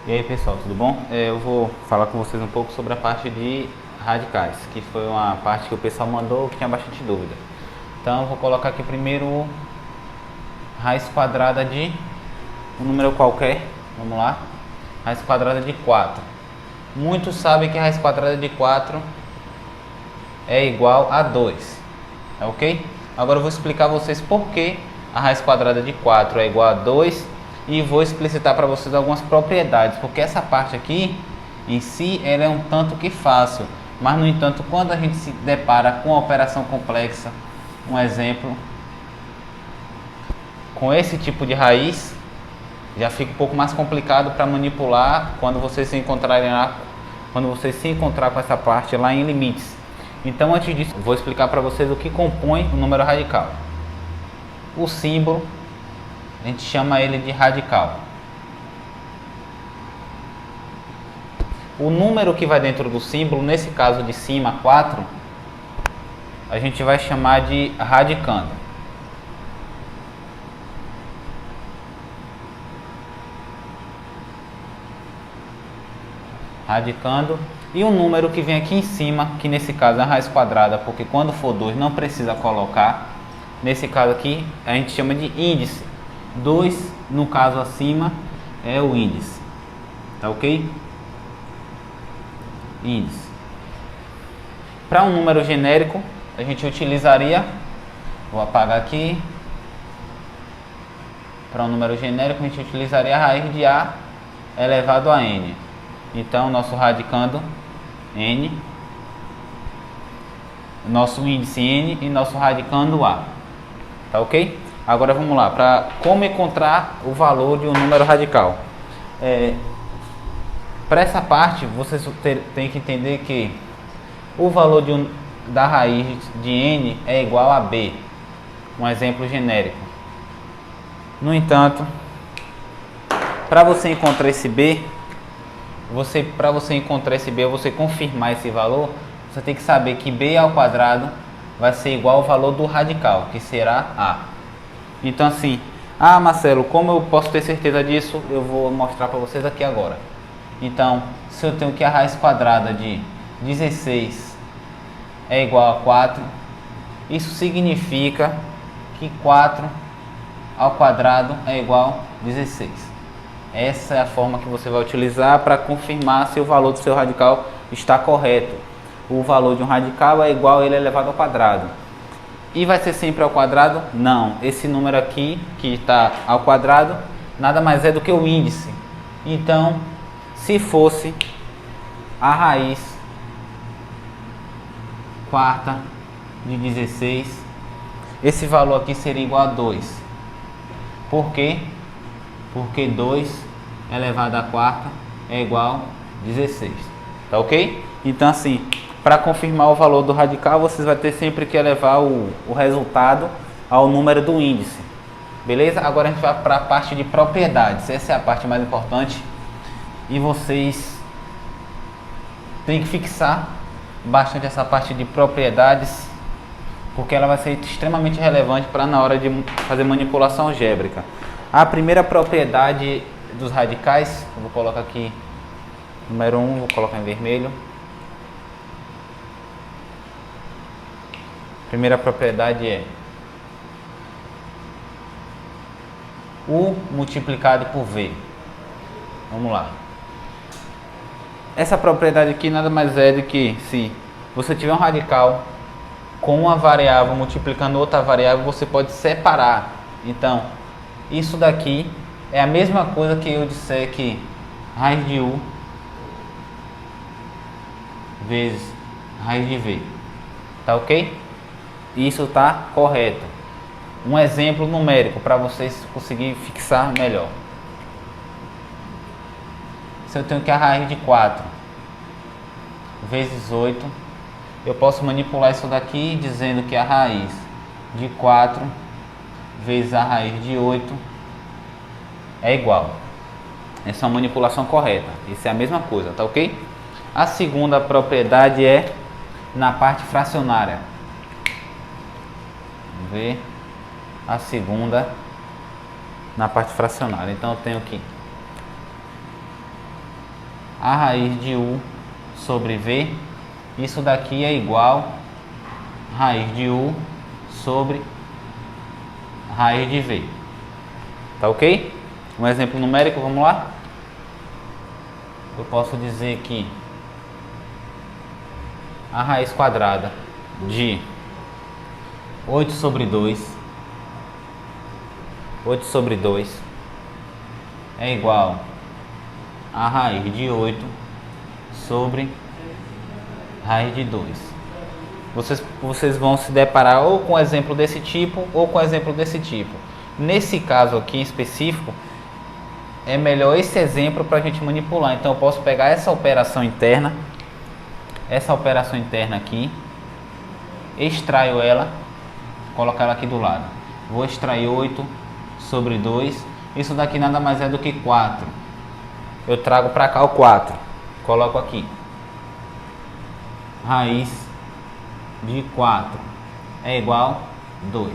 E aí pessoal, tudo bom? Eu vou falar com vocês um pouco sobre a parte de radicais, que foi uma parte que o pessoal mandou que tinha bastante dúvida. Então eu vou colocar aqui primeiro raiz quadrada de um número qualquer, vamos lá, raiz quadrada de 4. Muitos sabem que a raiz quadrada de 4 é igual a 2, é ok? Agora eu vou explicar a vocês por que a raiz quadrada de 4 é igual a 2 e vou explicitar para vocês algumas propriedades, porque essa parte aqui em si ela é um tanto que fácil, mas no entanto quando a gente se depara com uma operação complexa, um exemplo, com esse tipo de raiz, já fica um pouco mais complicado para manipular quando vocês se encontrarem lá, quando vocês se encontrar com essa parte lá em limites. Então antes disso, vou explicar para vocês o que compõe o número radical. O símbolo, a gente chama ele de radical. O número que vai dentro do símbolo, nesse caso de cima 4, a gente vai chamar de radicando. Radicando. E o número que vem aqui em cima, que nesse caso é a raiz quadrada, porque quando for 2 não precisa colocar. Nesse caso aqui a gente chama de índice. 2, no caso acima, é o índice. Tá ok? Índice. Para um número genérico, a gente utilizaria, vou apagar aqui. Para um número genérico, a gente utilizaria a raiz de A elevado a N. Então, nosso radicando N, nosso índice N e nosso radicando A. Tá ok? Agora vamos lá, para como encontrar o valor de um número radical. Para essa parte, vocês têm que entender que o valor da raiz de N é igual a B. Um exemplo genérico. No entanto, para você encontrar esse B, você confirmar esse valor, você tem que saber que B ao quadrado vai ser igual ao valor do radical, que será A. Então assim, Marcelo, como eu posso ter certeza disso? Eu vou mostrar para vocês aqui agora. Então, se eu tenho que a raiz quadrada de 16 é igual a 4, isso significa que 4 ao quadrado é igual a 16. Essa é a forma que você vai utilizar para confirmar se o valor do seu radical está correto. O valor de um radical é igual a ele elevado ao quadrado. E vai ser sempre ao quadrado? Não. Esse número aqui, que está ao quadrado, nada mais é do que o índice. Então, se fosse a raiz quarta de 16, esse valor aqui seria igual a 2. Por quê? Porque 2 elevado à quarta é igual a 16. Tá ok? Então assim, para confirmar o valor do radical, vocês vão ter sempre que elevar o resultado ao número do índice. Beleza? Agora a gente vai para a parte de propriedades. Essa é a parte mais importante. E vocês têm que fixar bastante essa parte de propriedades, porque ela vai ser extremamente relevante para na hora de fazer manipulação algébrica. A primeira propriedade dos radicais, eu vou colocar aqui número 1, vou colocar em vermelho. Primeira propriedade é U multiplicado por V. Vamos lá. Essa propriedade aqui nada mais é do que se você tiver um radical com uma variável multiplicando outra variável, você pode separar. Então, isso daqui é a mesma coisa que eu disser que raiz de U vezes raiz de V. Tá ok? Isso está correto. Um exemplo numérico para vocês conseguirem fixar melhor. Se eu tenho que a raiz de 4 vezes 8, eu posso manipular isso daqui dizendo que a raiz de 4 vezes a raiz de 8 é igual. Essa é uma manipulação correta. Isso é a mesma coisa, tá ok? A segunda propriedade é na parte fracionária. Vamos ver a segunda na parte fracionária. Então eu tenho aqui a raiz de u sobre v. Isso daqui é igual a raiz de u sobre raiz de v. Tá ok? Um exemplo numérico, vamos lá? Eu posso dizer que a raiz quadrada de 8 sobre 2 é igual a raiz de 8 sobre raiz de 2. Vocês vão se deparar ou com exemplo desse tipo ou com exemplo desse tipo. Nesse caso aqui em específico, é melhor esse exemplo para a gente manipular. Então eu posso pegar essa operação interna aqui, extraio ela, colocar ela aqui do lado. Vou extrair 8 sobre 2. Isso daqui nada mais é do que 4. Eu trago para cá o 4, coloco aqui. Raiz de 4 é igual a 2.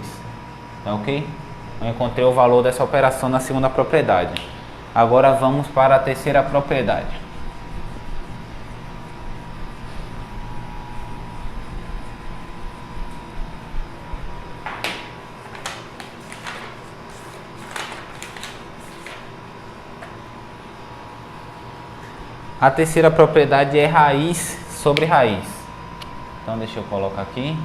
Tá ok? Eu encontrei o valor dessa operação na segunda propriedade. Agora vamos para a terceira propriedade. A terceira propriedade é raiz sobre raiz. Então deixa eu colocar aqui.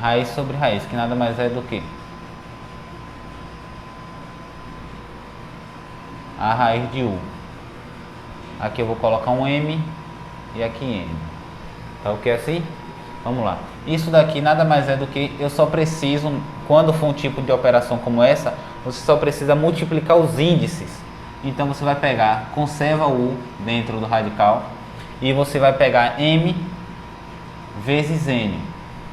Raiz sobre raiz, que nada mais é do que a raiz de u. Aqui eu vou colocar um m e aqui n. Tá ok assim? Vamos lá. Isso daqui nada mais é do que eu só preciso, quando for um tipo de operação como essa, você só precisa multiplicar os índices. Então você vai pegar, conserva o u dentro do radical e você vai pegar m vezes n.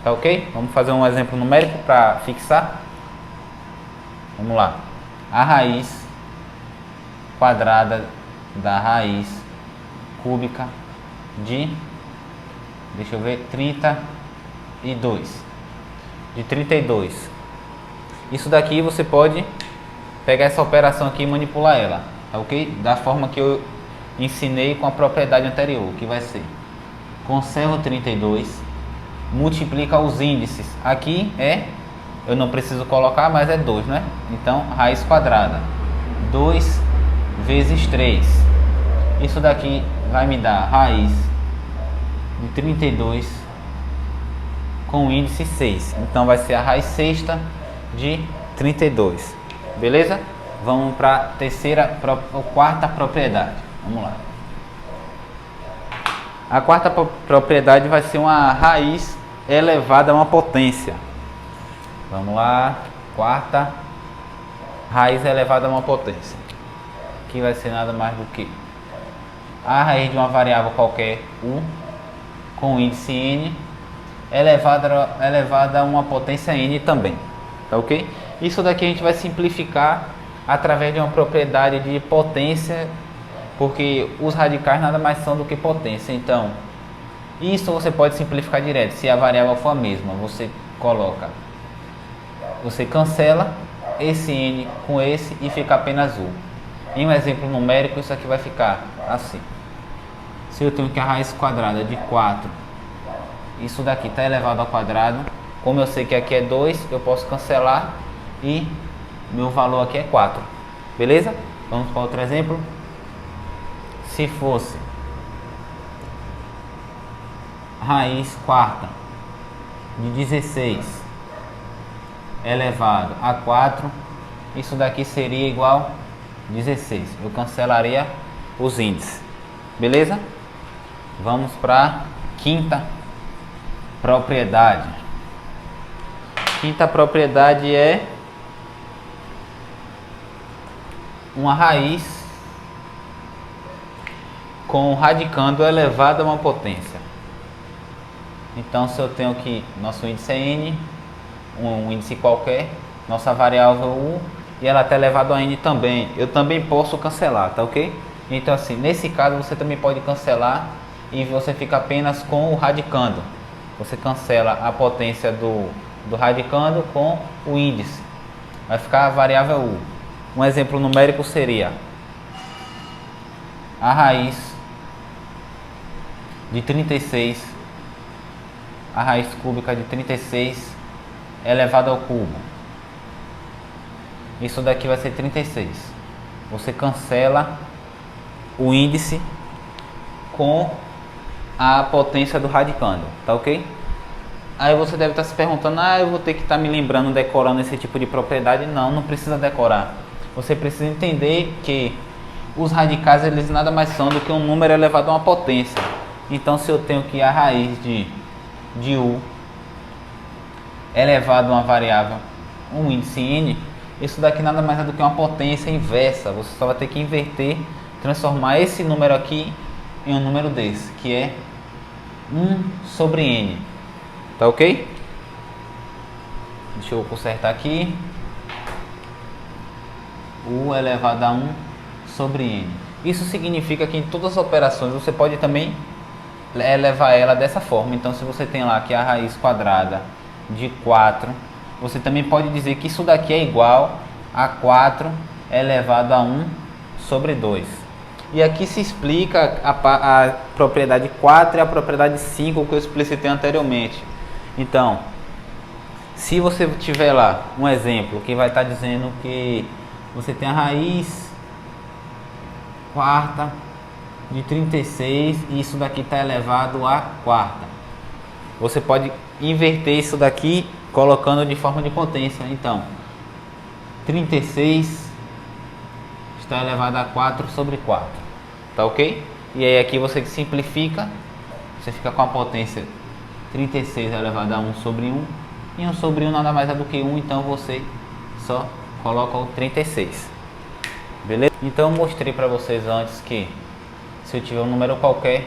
Tá ok? Vamos fazer um exemplo numérico para fixar. Vamos lá. A raiz quadrada da raiz cúbica de, deixa eu ver, 32. De 32. Isso daqui você pode pegar essa operação aqui e manipular ela, tá ok? Da forma que eu ensinei com a propriedade anterior, que vai ser: conserva 32, multiplica os índices. Aqui eu não preciso colocar, mas é 2, né? Então, raiz quadrada, 2 vezes 3. Isso daqui vai me dar raiz de 32 com o índice 6. Então, vai ser a raiz sexta de 32. Beleza? Vamos para a quarta propriedade. Vamos lá. A quarta propriedade vai ser uma raiz elevada a uma potência. Vamos lá. Quarta, raiz elevada a uma potência. Que vai ser nada mais do que a raiz de uma variável qualquer, u, com índice n, elevada a uma potência n também. Tá ok? Isso daqui a gente vai simplificar através de uma propriedade de potência, porque os radicais nada mais são do que potência. Então, isso você pode simplificar direto. Se a variável for a mesma, você cancela esse n com esse e fica apenas u. Em um exemplo numérico, isso aqui vai ficar assim. Se eu tenho que a raiz quadrada de 4, isso daqui está elevado ao quadrado. Como eu sei que aqui é 2, eu posso cancelar e meu valor aqui é 4. Beleza? Vamos para outro exemplo. Se fosse raiz quarta de 16 elevado a 4, isso daqui seria igual a 16. Eu cancelaria os índices. Beleza? Vamos para a quinta propriedade. Quinta propriedade é uma raiz com o radicando elevado a uma potência. Então, se eu tenho que nosso índice é n, um índice qualquer, nossa variável u, e ela está elevado a n também, eu também posso cancelar, tá ok? Então, assim, nesse caso você também pode cancelar e você fica apenas com o radicando. Você cancela a potência do radicando com o índice. Vai ficar a variável u. Um exemplo numérico seria a raiz de 36, a raiz cúbica de 36 elevado ao cubo. Isso daqui vai ser 36. Você cancela o índice com a potência do radicando, tá ok? Aí você deve estar se perguntando, eu vou ter que estar me lembrando, decorando esse tipo de propriedade. Não, não precisa decorar. Você precisa entender que os radicais, eles nada mais são do que um número elevado a uma potência. Então, se eu tenho que a raiz de u elevado a uma variável, um índice n, isso daqui nada mais é do que uma potência inversa. Você só vai ter que inverter, transformar esse número aqui em um número desse, que é 1 sobre n. Tá ok? Deixa eu consertar aqui. U elevado a 1 sobre n. Isso significa que em todas as operações você pode também elevar ela dessa forma. Então, se você tem lá que a raiz quadrada de 4, você também pode dizer que isso daqui é igual a 4 elevado a 1 sobre 2. E aqui se explica a propriedade 4 e a propriedade 5 que eu explicitei anteriormente. Então, se você tiver lá um exemplo que vai estar dizendo que você tem a raiz quarta de 36 e isso daqui está elevado a quarta, você pode inverter isso daqui colocando de forma de potência. Então, 36 está elevado a 4 sobre 4, tá ok? E aí aqui você simplifica, você fica com a potência 36 elevado a 1 sobre 1, e 1 sobre 1 nada mais é do que 1, então você só coloca o 36. Beleza? Então eu mostrei para vocês antes que se eu tiver um número qualquer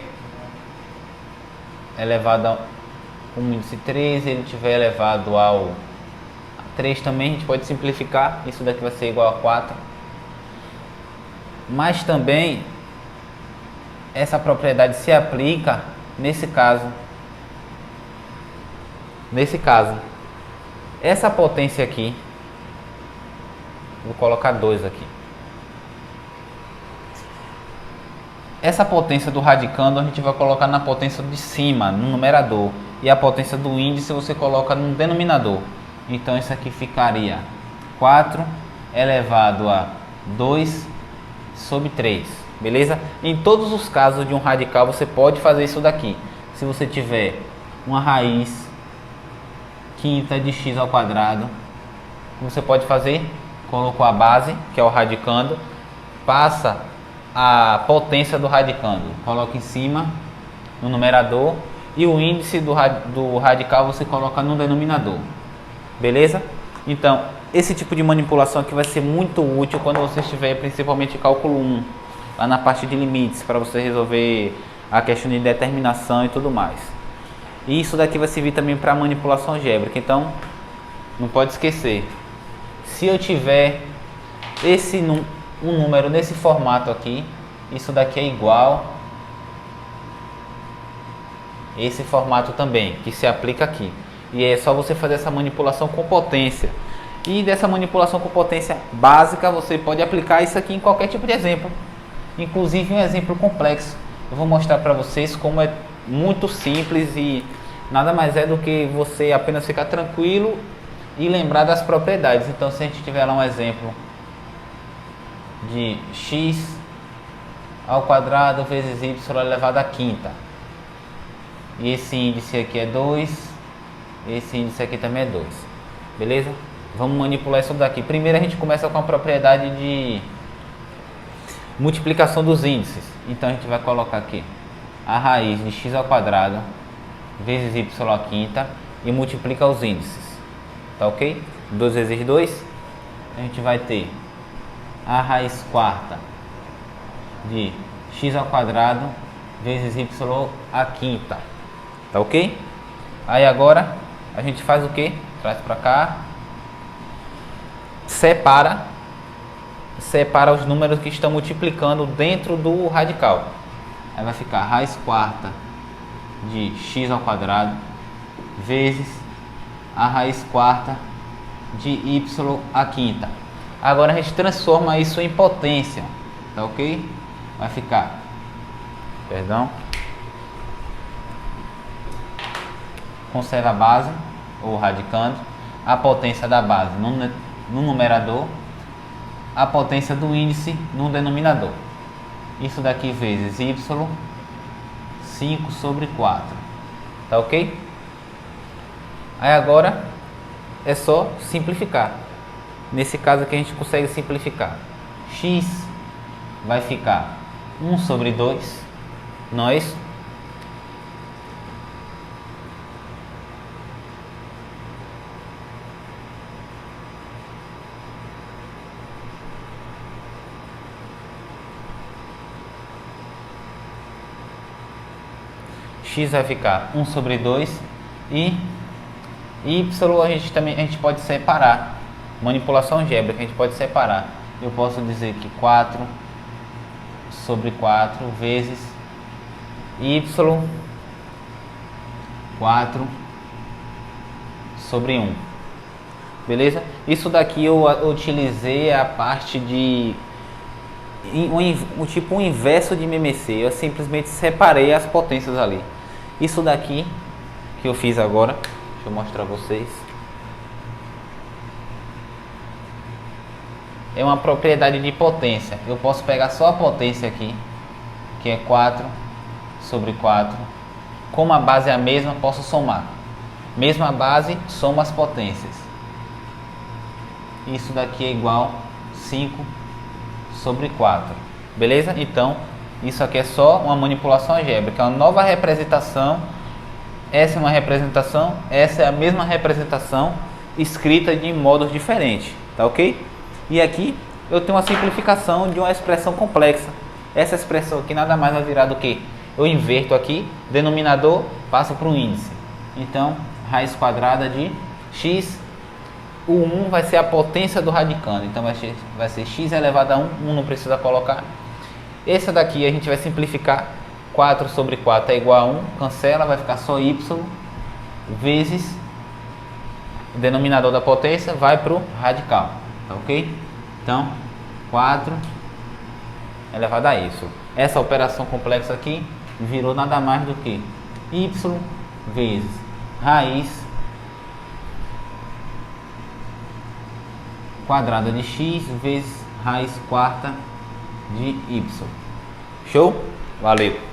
elevado a um índice 3, ele tiver elevado ao 3 também, a gente pode simplificar, isso daqui vai ser igual a 4. Mas também essa propriedade se aplica nesse caso. Nesse caso, essa potência aqui, vou colocar 2 aqui. Essa potência do radicando a gente vai colocar na potência de cima, no numerador. E a potência do índice você coloca no denominador. Então isso aqui ficaria 4 elevado a 2 sobre 3. Beleza? Em todos os casos de um radical você pode fazer isso daqui. Se você tiver uma raiz quinta de x ao quadrado, você pode fazer, colocou a base, que é o radicando, passa a potência do radicando, coloca em cima no numerador e o índice do radical você coloca no denominador. Beleza? Então, esse tipo de manipulação aqui vai ser muito útil quando você estiver principalmente em cálculo 1, lá na parte de limites, para você resolver a questão de determinação e tudo mais. E isso daqui vai servir também para manipulação algébrica. Então, não pode esquecer. Se eu tiver um número nesse formato aqui, isso daqui é igual esse formato também, que se aplica aqui. E é só você fazer essa manipulação com potência. E dessa manipulação com potência básica, você pode aplicar isso aqui em qualquer tipo de exemplo. Inclusive um exemplo complexo. Eu vou mostrar para vocês como é muito simples e nada mais é do que você apenas ficar tranquilo e lembrar das propriedades. Então, se a gente tiver lá um exemplo de x ao quadrado vezes y elevado à quinta, e esse índice aqui é 2, esse índice aqui também é 2, beleza? Vamos manipular isso daqui. Primeiro a gente começa com a propriedade de multiplicação dos índices. Então a gente vai colocar aqui a raiz de x ao quadrado vezes y à quinta e multiplica os índices, tá ok? 2 vezes 2, a gente vai ter a raiz quarta de x ao quadrado vezes y à quinta, tá ok? Aí agora a gente faz o que? Traz para cá, separa os números que estão multiplicando dentro do radical. Aí vai ficar raiz quarta de x ao quadrado vezes a raiz quarta de y à quinta. Agora a gente transforma isso em potência, tá ok? Vai ficar, perdão, conserva a base, ou radicando, a potência da base no numerador, a potência do índice no denominador. Isso daqui vezes y, 5 sobre 4, tá ok? Aí agora é só simplificar. Nesse caso aqui a gente consegue simplificar. X vai ficar 1 sobre 2, não é isso? X vai ficar 1 sobre 2 e y a gente pode separar. Manipulação algébrica a gente pode separar. Eu posso dizer que 4 sobre 4 vezes y 4 sobre 1. Beleza? Isso daqui eu utilizei a parte de o inverso de MMC. Eu simplesmente separei as potências ali. Isso daqui que eu fiz agora, deixa eu mostrar a vocês. É uma propriedade de potência. Eu posso pegar só a potência aqui, que é 4 sobre 4. Como a base é a mesma, posso somar. Mesma base, soma as potências. Isso daqui é igual a 5 sobre 4. Beleza? Então, isso aqui é só uma manipulação algébrica, é uma nova representação. Essa é uma representação, essa é a mesma representação escrita de modos diferentes, tá ok? E aqui eu tenho uma simplificação de uma expressão complexa. Essa expressão aqui nada mais vai virar do que eu inverto aqui, denominador passo para o índice. Então, raiz quadrada de x, o 1 vai ser a potência do radicando, então vai ser x elevado a 1, 1 não precisa colocar. Essa daqui a gente vai simplificar, 4 sobre 4 é igual a 1, cancela, vai ficar só y vezes o denominador da potência vai para o radical, tá ok? Então, 4 elevado a isso. Essa operação complexa aqui virou nada mais do que y vezes raiz quadrada de x vezes raiz quarta de y. Show? Valeu!